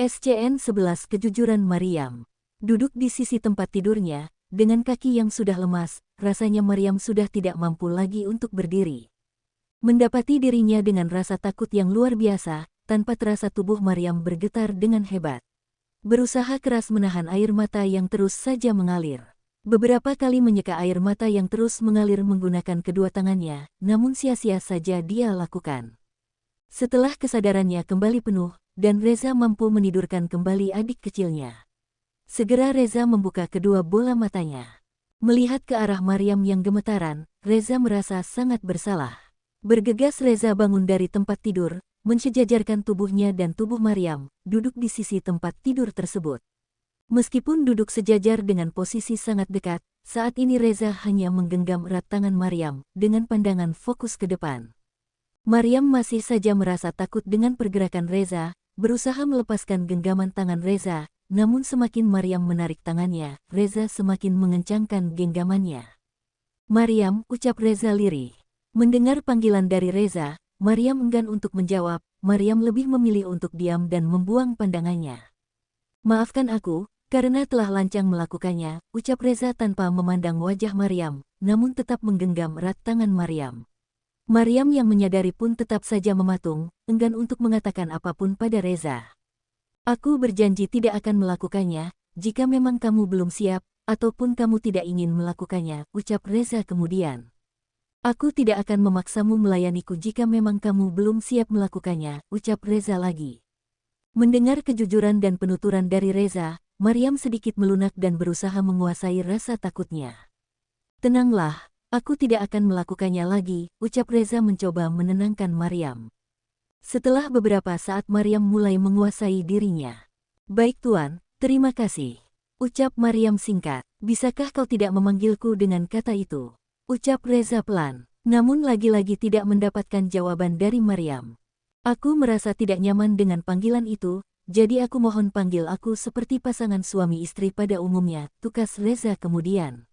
SCN-11 Kejujuran Maryam. Duduk di sisi tempat tidurnya, dengan kaki yang sudah lemas, rasanya Maryam sudah tidak mampu lagi untuk berdiri. Mendapati dirinya dengan rasa takut yang luar biasa, tanpa terasa tubuh Maryam bergetar dengan hebat. Berusaha keras menahan air mata yang terus saja mengalir. Beberapa kali menyeka air mata yang terus mengalir menggunakan kedua tangannya, namun sia-sia saja dia lakukan. Setelah kesadarannya kembali penuh, dan Reza mampu menidurkan kembali adik kecilnya. Segera Reza membuka kedua bola matanya. Melihat ke arah Maryam yang gemetaran, Reza merasa sangat bersalah. Bergegas Reza bangun dari tempat tidur, mensejajarkan tubuhnya dan tubuh Maryam, duduk di sisi tempat tidur tersebut. Meskipun duduk sejajar dengan posisi sangat dekat, saat ini Reza hanya menggenggam erat tangan Maryam, dengan pandangan fokus ke depan. Maryam masih saja merasa takut dengan pergerakan Reza, berusaha melepaskan genggaman tangan Reza, namun semakin Maryam menarik tangannya, Reza semakin mengencangkan genggamannya. "Maryam," ucap Reza lirih. Mendengar panggilan dari Reza, Maryam enggan untuk menjawab, Maryam lebih memilih untuk diam dan membuang pandangannya. "Maafkan aku, karena telah lancang melakukannya," ucap Reza tanpa memandang wajah Maryam, namun tetap menggenggam erat tangan Maryam. Maryam yang menyadari pun tetap saja mematung, enggan untuk mengatakan apapun pada Reza. "Aku berjanji tidak akan melakukannya, jika memang kamu belum siap, ataupun kamu tidak ingin melakukannya," ucap Reza kemudian. "Aku tidak akan memaksamu melayaniku jika memang kamu belum siap melakukannya," ucap Reza lagi. Mendengar kejujuran dan penuturan dari Reza, Maryam sedikit melunak dan berusaha menguasai rasa takutnya. "Tenanglah, aku tidak akan melakukannya lagi," ucap Reza mencoba menenangkan Maryam. Setelah beberapa saat Maryam mulai menguasai dirinya. "Baik Tuan, terima kasih," ucap Maryam singkat. "Bisakah kau tidak memanggilku dengan kata itu?" ucap Reza pelan, namun lagi-lagi tidak mendapatkan jawaban dari Maryam. "Aku merasa tidak nyaman dengan panggilan itu, jadi aku mohon panggil aku seperti pasangan suami istri pada umumnya," tukas Reza kemudian.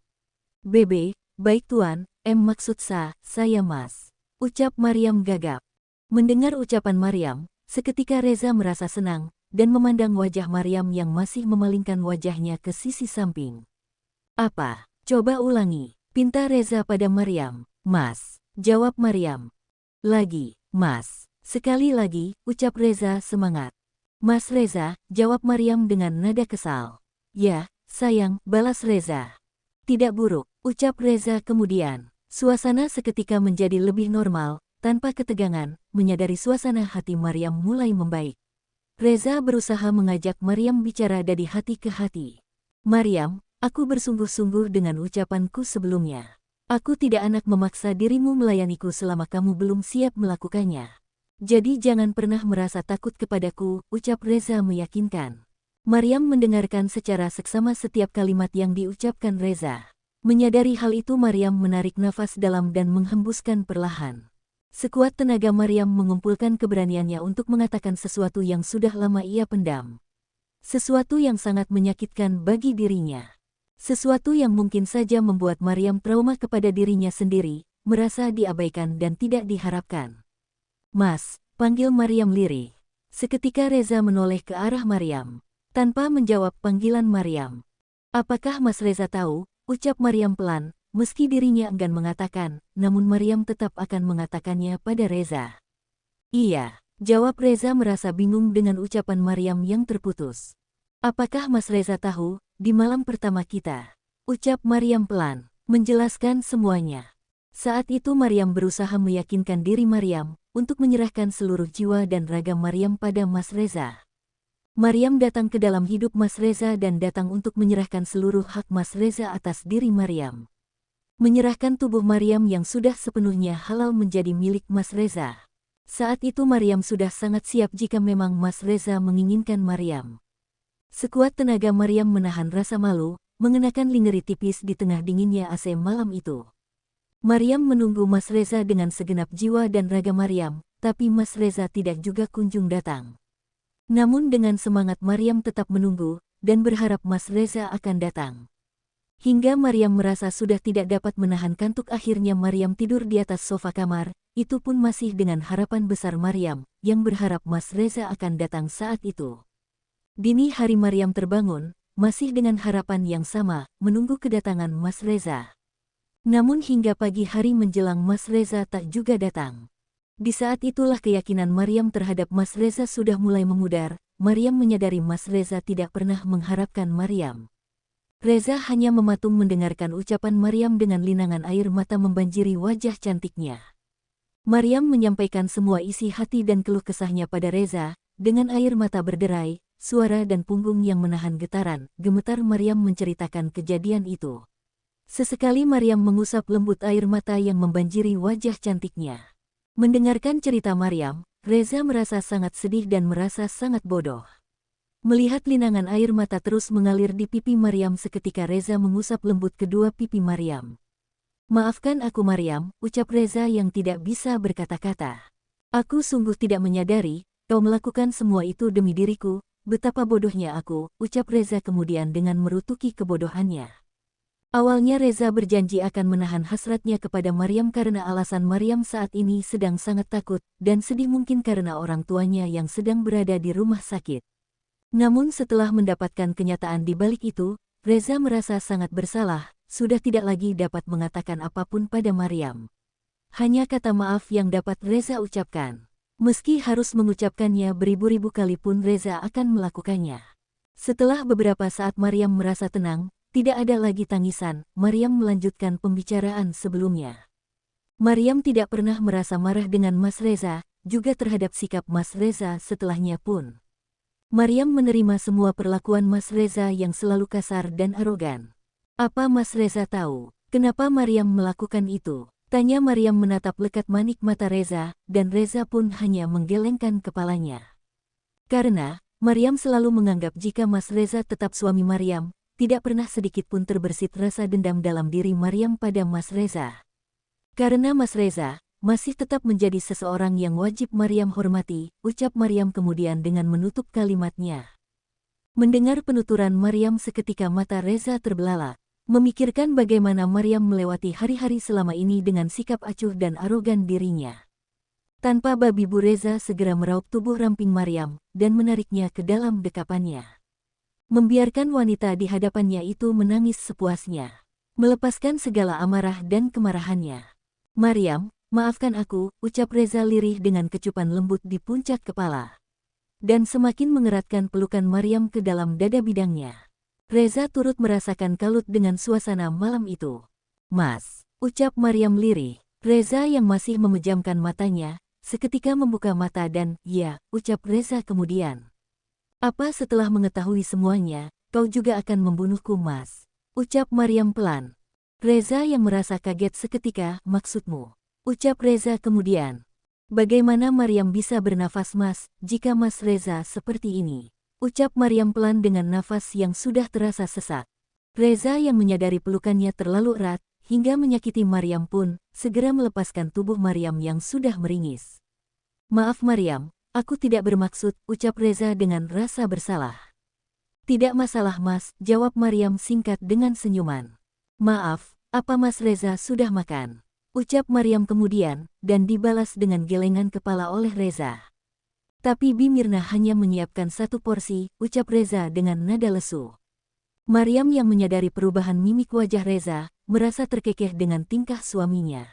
"Bebe, baik Tuan, maksud saya Mas," ucap Maryam gagap. Mendengar ucapan Maryam, seketika Reza merasa senang, dan memandang wajah Maryam yang masih memalingkan wajahnya ke sisi samping. "Apa? Coba ulangi," pinta Reza pada Maryam. "Mas," jawab Maryam. "Lagi, Mas." "Sekali lagi," ucap Reza semangat. "Mas Reza," jawab Maryam dengan nada kesal. "Ya, sayang," balas Reza. "Tidak buruk," ucap Reza kemudian. Suasana seketika menjadi lebih normal, tanpa ketegangan, menyadari suasana hati Maryam mulai membaik. Reza berusaha mengajak Maryam bicara dari hati ke hati. "Maryam, aku bersungguh-sungguh dengan ucapanku sebelumnya. Aku tidak akan memaksa dirimu melayaniku selama kamu belum siap melakukannya. Jadi jangan pernah merasa takut kepadaku," ucap Reza meyakinkan. Maryam mendengarkan secara seksama setiap kalimat yang diucapkan Reza. Menyadari hal itu Maryam menarik nafas dalam dan menghembuskan perlahan. Sekuat tenaga Maryam mengumpulkan keberaniannya untuk mengatakan sesuatu yang sudah lama ia pendam. Sesuatu yang sangat menyakitkan bagi dirinya. Sesuatu yang mungkin saja membuat Maryam trauma kepada dirinya sendiri, merasa diabaikan dan tidak diharapkan. "Mas," panggil Maryam lirih. Seketika Reza menoleh ke arah Maryam. Tanpa menjawab panggilan Maryam. "Apakah Mas Reza tahu?" ucap Maryam pelan, meski dirinya enggan mengatakan, namun Maryam tetap akan mengatakannya pada Reza. "Iya," jawab Reza merasa bingung dengan ucapan Maryam yang terputus. "Apakah Mas Reza tahu, di malam pertama kita?" ucap Maryam pelan, menjelaskan semuanya. Saat itu Maryam berusaha meyakinkan diri Maryam, untuk menyerahkan seluruh jiwa dan raga Maryam pada Mas Reza. Maryam datang ke dalam hidup Mas Reza dan datang untuk menyerahkan seluruh hak Mas Reza atas diri Maryam. Menyerahkan tubuh Maryam yang sudah sepenuhnya halal menjadi milik Mas Reza. Saat itu Maryam sudah sangat siap jika memang Mas Reza menginginkan Maryam. Sekuat tenaga Maryam menahan rasa malu, mengenakan lingerie tipis di tengah dinginnya AC malam itu. Maryam menunggu Mas Reza dengan segenap jiwa dan raga Maryam, tapi Mas Reza tidak juga kunjung datang. Namun dengan semangat Maryam tetap menunggu, dan berharap Mas Reza akan datang. Hingga Maryam merasa sudah tidak dapat menahan kantuk akhirnya Maryam tidur di atas sofa kamar, itu pun masih dengan harapan besar Maryam, yang berharap Mas Reza akan datang saat itu. Dini hari Maryam terbangun, masih dengan harapan yang sama, menunggu kedatangan Mas Reza. Namun hingga pagi hari menjelang Mas Reza tak juga datang. Di saat itulah keyakinan Maryam terhadap Mas Reza sudah mulai memudar. Maryam menyadari Mas Reza tidak pernah mengharapkan Maryam. Reza hanya mematung mendengarkan ucapan Maryam dengan linangan air mata membanjiri wajah cantiknya. Maryam menyampaikan semua isi hati dan keluh kesahnya pada Reza, dengan air mata berderai, suara dan punggung yang menahan getaran. Gemetar Maryam menceritakan kejadian itu. Sesekali Maryam mengusap lembut air mata yang membanjiri wajah cantiknya. Mendengarkan cerita Maryam, Reza merasa sangat sedih dan merasa sangat bodoh. Melihat linangan air mata terus mengalir di pipi Maryam seketika Reza mengusap lembut kedua pipi Maryam. "Maafkan aku Maryam," ucap Reza yang tidak bisa berkata-kata. "Aku sungguh tidak menyadari, kau melakukan semua itu demi diriku, betapa bodohnya aku," ucap Reza kemudian dengan merutuki kebodohannya. Awalnya Reza berjanji akan menahan hasratnya kepada Maryam karena alasan Maryam saat ini sedang sangat takut dan sedih mungkin karena orang tuanya yang sedang berada di rumah sakit. Namun setelah mendapatkan kenyataan di balik itu, Reza merasa sangat bersalah, sudah tidak lagi dapat mengatakan apapun pada Maryam. Hanya kata maaf yang dapat Reza ucapkan. Meski harus mengucapkannya beribu-ribu kali pun Reza akan melakukannya. Setelah beberapa saat Maryam merasa tenang, tidak ada lagi tangisan, Maryam melanjutkan pembicaraan sebelumnya. Maryam tidak pernah merasa marah dengan Mas Reza, juga terhadap sikap Mas Reza setelahnya pun. Maryam menerima semua perlakuan Mas Reza yang selalu kasar dan arogan. "Apa Mas Reza tahu kenapa Maryam melakukan itu?" tanya Maryam menatap lekat manik mata Reza, dan Reza pun hanya menggelengkan kepalanya. Karena Maryam selalu menganggap jika Mas Reza tetap suami Maryam, tidak pernah sedikit pun terbersit rasa dendam dalam diri Maryam pada Mas Reza. Karena Mas Reza masih tetap menjadi seseorang yang wajib Maryam hormati, ucap Maryam kemudian dengan menutup kalimatnya. Mendengar penuturan Maryam seketika mata Reza terbelalak, memikirkan bagaimana Maryam melewati hari-hari selama ini dengan sikap acuh dan arogan dirinya. Tanpa babi bu Reza segera meraup tubuh ramping Maryam dan menariknya ke dalam dekapannya. Membiarkan wanita di hadapannya itu menangis sepuasnya. Melepaskan segala amarah dan kemarahannya. "Maryam, maafkan aku," ucap Reza lirih dengan kecupan lembut di puncak kepala. Dan semakin mengeratkan pelukan Maryam ke dalam dada bidangnya. Reza turut merasakan kalut dengan suasana malam itu. "Mas," ucap Maryam lirih. Reza yang masih memejamkan matanya, seketika membuka mata dan, "Ya," ucap Reza kemudian. "Apa setelah mengetahui semuanya, kau juga akan membunuhku Mas?" ucap Maryam pelan. Reza yang merasa kaget seketika, "Maksudmu?" ucap Reza kemudian. "Bagaimana Maryam bisa bernafas Mas, jika Mas Reza seperti ini?" ucap Maryam pelan dengan nafas yang sudah terasa sesak. Reza yang menyadari pelukannya terlalu erat, hingga menyakiti Maryam pun, segera melepaskan tubuh Maryam yang sudah meringis. "Maaf Maryam, aku tidak bermaksud," ucap Reza dengan rasa bersalah. "Tidak masalah Mas," jawab Maryam singkat dengan senyuman. "Maaf, apa Mas Reza sudah makan?" ucap Maryam kemudian, dan dibalas dengan gelengan kepala oleh Reza. "Tapi Bi Mirna hanya menyiapkan satu porsi," ucap Reza dengan nada lesu. Maryam yang menyadari perubahan mimik wajah Reza, merasa terkekeh dengan tingkah suaminya.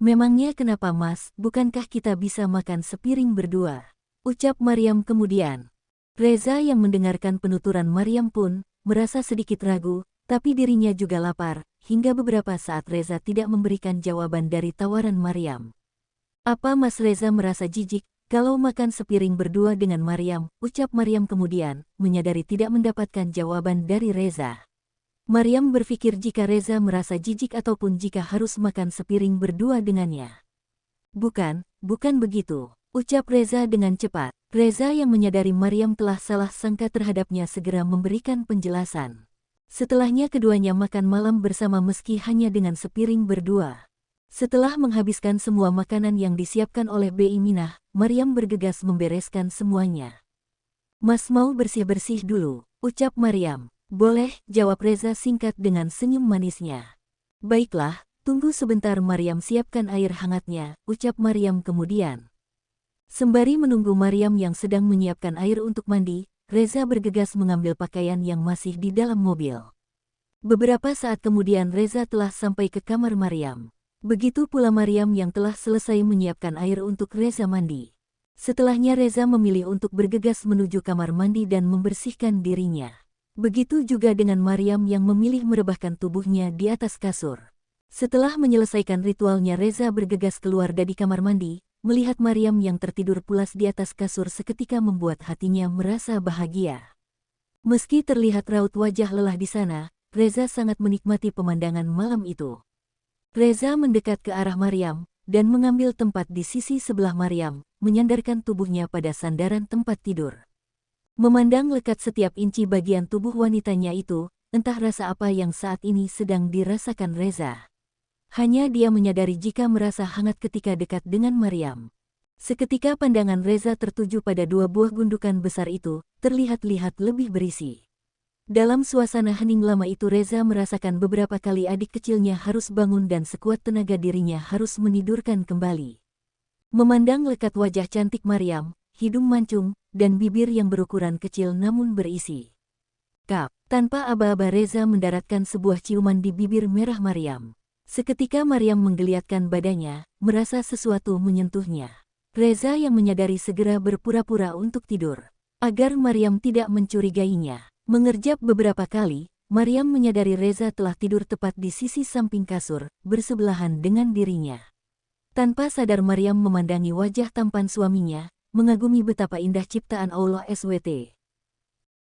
"Memangnya kenapa Mas, bukankah kita bisa makan sepiring berdua?" ucap Maryam kemudian. Reza yang mendengarkan penuturan Maryam pun, merasa sedikit ragu, tapi dirinya juga lapar, hingga beberapa saat Reza tidak memberikan jawaban dari tawaran Maryam. "Apa Mas Reza merasa jijik kalau makan sepiring berdua dengan Maryam?" ucap Maryam kemudian, menyadari tidak mendapatkan jawaban dari Reza. Maryam berpikir jika Reza merasa jijik ataupun jika harus makan sepiring berdua dengannya. Bukan begitu," ucap Reza dengan cepat. Reza yang menyadari Maryam telah salah sangka terhadapnya segera memberikan penjelasan. Setelahnya keduanya makan malam bersama meski hanya dengan sepiring berdua. Setelah menghabiskan semua makanan yang disiapkan oleh Bi Minah, Maryam bergegas membereskan semuanya. "Mas mau bersih-bersih dulu," ucap Maryam. "Boleh," jawab Reza singkat dengan senyum manisnya. "Baiklah, tunggu sebentar Maryam siapkan air hangatnya," ucap Maryam kemudian. Sembari menunggu Maryam yang sedang menyiapkan air untuk mandi, Reza bergegas mengambil pakaian yang masih di dalam mobil. Beberapa saat kemudian Reza telah sampai ke kamar Maryam. Begitu pula Maryam yang telah selesai menyiapkan air untuk Reza mandi. Setelahnya Reza memilih untuk bergegas menuju kamar mandi dan membersihkan dirinya. Begitu juga dengan Maryam yang memilih merebahkan tubuhnya di atas kasur. Setelah menyelesaikan ritualnya Reza bergegas keluar dari kamar mandi, melihat Maryam yang tertidur pulas di atas kasur seketika membuat hatinya merasa bahagia. Meski terlihat raut wajah lelah di sana, Reza sangat menikmati pemandangan malam itu. Reza mendekat ke arah Maryam dan mengambil tempat di sisi sebelah Maryam, menyandarkan tubuhnya pada sandaran tempat tidur. Memandang lekat setiap inci bagian tubuh wanitanya itu, entah rasa apa yang saat ini sedang dirasakan Reza. Hanya dia menyadari jika merasa hangat ketika dekat dengan Maryam. Seketika pandangan Reza tertuju pada dua buah gundukan besar itu, terlihat-lihat lebih berisi. Dalam suasana hening lama itu Reza merasakan beberapa kali adik kecilnya harus bangun dan sekuat tenaga dirinya harus menidurkan kembali. Memandang lekat wajah cantik Maryam, hidung mancung, dan bibir yang berukuran kecil namun berisi kap. Tanpa aba-aba Reza mendaratkan sebuah ciuman di bibir merah Maryam. Seketika Maryam menggeliatkan badannya, merasa sesuatu menyentuhnya. Reza yang menyadari segera berpura-pura untuk tidur, agar Maryam tidak mencurigainya. Mengerjap beberapa kali, Maryam menyadari Reza telah tidur tepat di sisi samping kasur, bersebelahan dengan dirinya. Tanpa sadar Maryam memandangi wajah tampan suaminya, mengagumi betapa indah ciptaan Allah SWT.